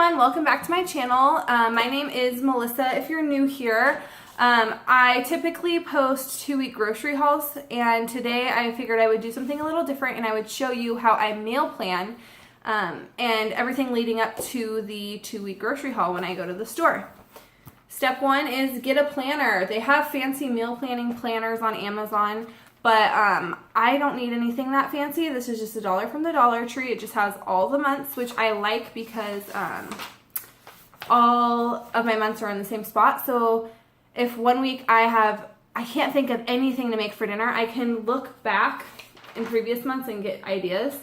everyone, welcome back to my channel. My name is Melissa if you're new here. I typically post 2-week grocery hauls, and today I figured I would do something a little different and I would show you how I meal plan and everything leading up to the 2-week grocery haul when I go to the store. Step 1 is get a planner. They have fancy meal planning planners on Amazon, but I don't need anything that fancy. This is just $1 from the Dollar Tree. It just has all the months, which I like because all of my months are in the same spot. So if one week I can't think of anything to make for dinner, I can look back in previous months and get ideas.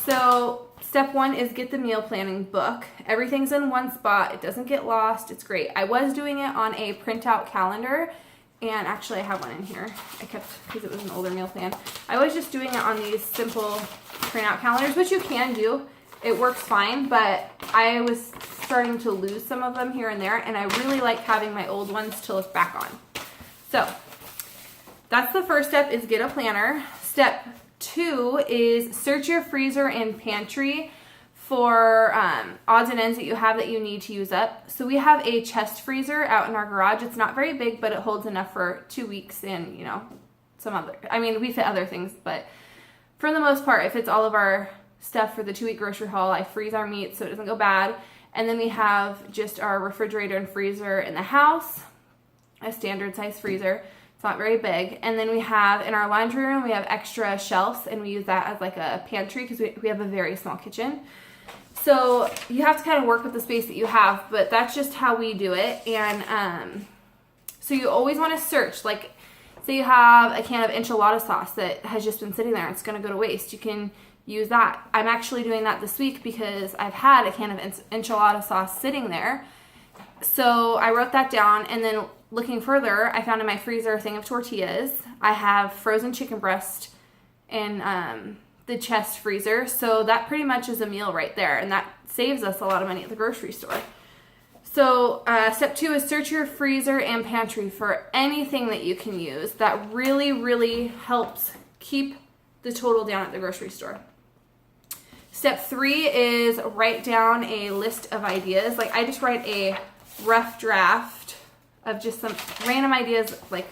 So step 1 is get the meal planning book. Everything's in one spot. It doesn't get lost. It's great. I was doing it on a printout calendar, and actually I have one in here. I kept, because it was an older meal plan. I was just doing it on these simple printout calendars, which you can do. It works fine, but I was starting to lose some of them here and there, and I really like having my old ones to look back on. So that's the first step, is get a planner. Step 2 is search your freezer and pantry for odds and ends that you have that you need to use up. So we have a chest freezer out in our garage. It's not very big, but it holds enough for 2 weeks and, you know, some other, I mean, we fit other things, but for the most part, it fits all of our stuff for the 2-week grocery haul. I freeze our meat so it doesn't go bad. And then we have just our refrigerator and freezer in the house, a standard size freezer. It's not very big. And then we have, in our laundry room, we have extra shelves, and we use that as like a pantry because we have a very small kitchen. So you have to kind of work with the space that you have, but that's just how we do it. And so you always want to search. Like, say you have a can of enchilada sauce that has just been sitting there. It's going to go to waste. You can use that. I'm actually doing that this week because I've had a can of enchilada sauce sitting there. So I wrote that down, and then looking further, I found in my freezer a thing of tortillas. I have frozen chicken breast in the chest freezer, so that pretty much is a meal right there, and that saves us a lot of money at the grocery store. So step 2 is search your freezer and pantry for anything that you can use. That really, really helps keep the total down at the grocery store. Step 3 is write down a list of ideas. Like, I just write a rough draft of just some random ideas. Like,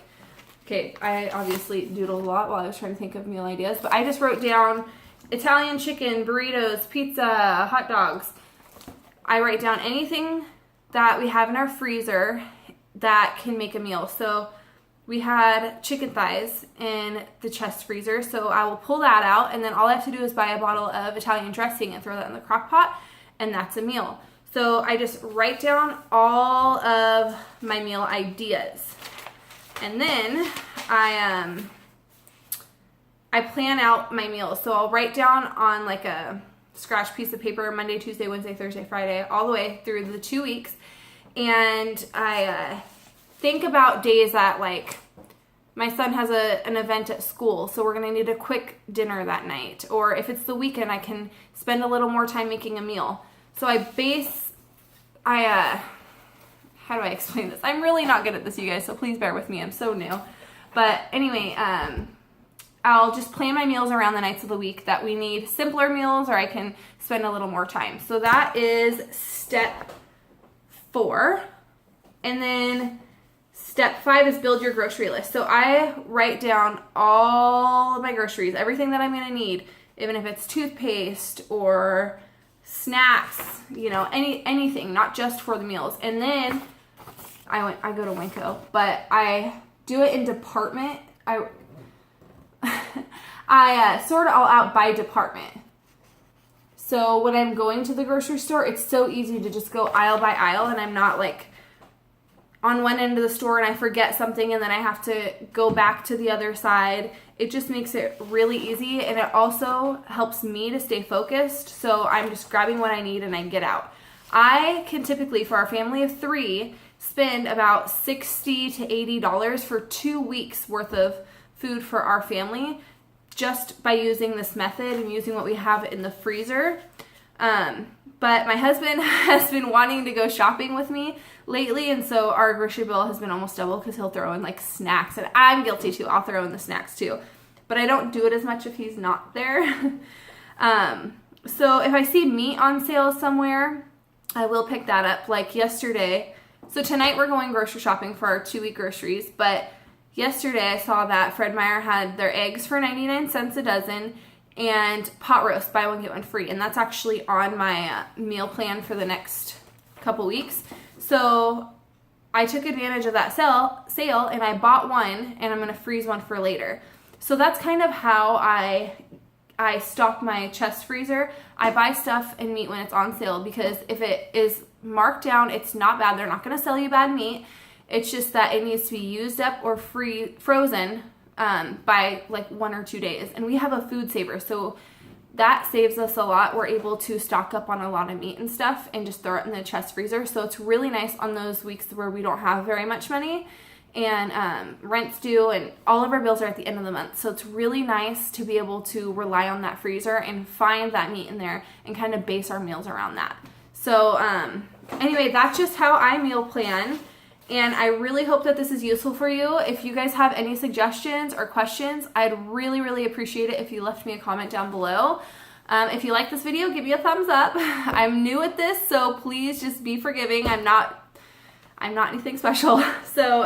okay, I obviously doodled a lot while I was trying to think of meal ideas, but I just wrote down Italian chicken, burritos, pizza, hot dogs. I write down anything that we have in our freezer that can make a meal. So we had chicken thighs in the chest freezer, so I will pull that out, and then all I have to do is buy a bottle of Italian dressing and throw that in the crock pot, and that's a meal. So I just write down all of my meal ideas. And then I plan out my meals. So I'll write down on like a scratch piece of paper Monday, Tuesday, Wednesday, Thursday, Friday, all the way through the 2 weeks. And I think about days that, like, my son has an event at school, so we're going to need a quick dinner that night. Or if it's the weekend, I can spend a little more time making a meal. So how do I explain this? I'm really not good at this, you guys, so please bear with me. I'm so new. But anyway, I'll just plan my meals around the nights of the week that we need simpler meals, or I can spend a little more time. So that is step 4. And then step 5 is build your grocery list. So I write down all of my groceries, everything that I'm going to need, even if it's toothpaste or snacks, you know, anything, not just for the meals. And then I go to Winco, but I do it in department. I sort it all out by department. So when I'm going to the grocery store, it's so easy to just go aisle by aisle, and I'm not like on one end of the store and I forget something and then I have to go back to the other side. It just makes it really easy, and it also helps me to stay focused. So I'm just grabbing what I need and I get out. I can typically, for our family of 3, spend about $60 to $80 for 2 weeks worth of food for our family just by using this method and using what we have in the freezer. But my husband has been wanting to go shopping with me lately, and so our grocery bill has been almost double because he'll throw in like snacks, and I'm guilty too. I'll throw in the snacks too, but I don't do it as much if he's not there. So if I see meat on sale somewhere, I will pick that up. Like yesterday, so tonight we're going grocery shopping for our 2-week groceries, but yesterday I saw that Fred Meyer had their eggs for 99 cents a dozen and pot roast, buy one, get one free. And that's actually on my meal plan for the next couple weeks. So I took advantage of that sale and I bought one, and I'm going to freeze one for later. So that's kind of how I stock my chest freezer. I buy stuff and meat when it's on sale, because if it is marked down, it's not bad. They're not going to sell you bad meat. It's just that it needs to be used up or frozen by like 1 or 2 days. And we have a food saver, so that saves us a lot. We're able to stock up on a lot of meat and stuff and just throw it in the chest freezer. So it's really nice on those weeks where we don't have very much money and rent's due and all of our bills are at the end of the month. So it's really nice to be able to rely on that freezer and find that meat in there and kind of base our meals around that. So anyway, that's just how I meal plan. And I really hope that this is useful for you. If you guys have any suggestions or questions, I'd really, really appreciate it if you left me a comment down below. If you like this video, give me a thumbs up. I'm new at this, so please just be forgiving. I'm not anything special. So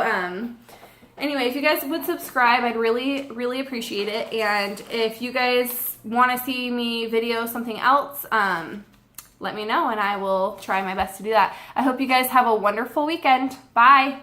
anyway, if you guys would subscribe, I'd really, really appreciate it. And if you guys want to see me video something else, let me know and I will try my best to do that. I hope you guys have a wonderful weekend. Bye.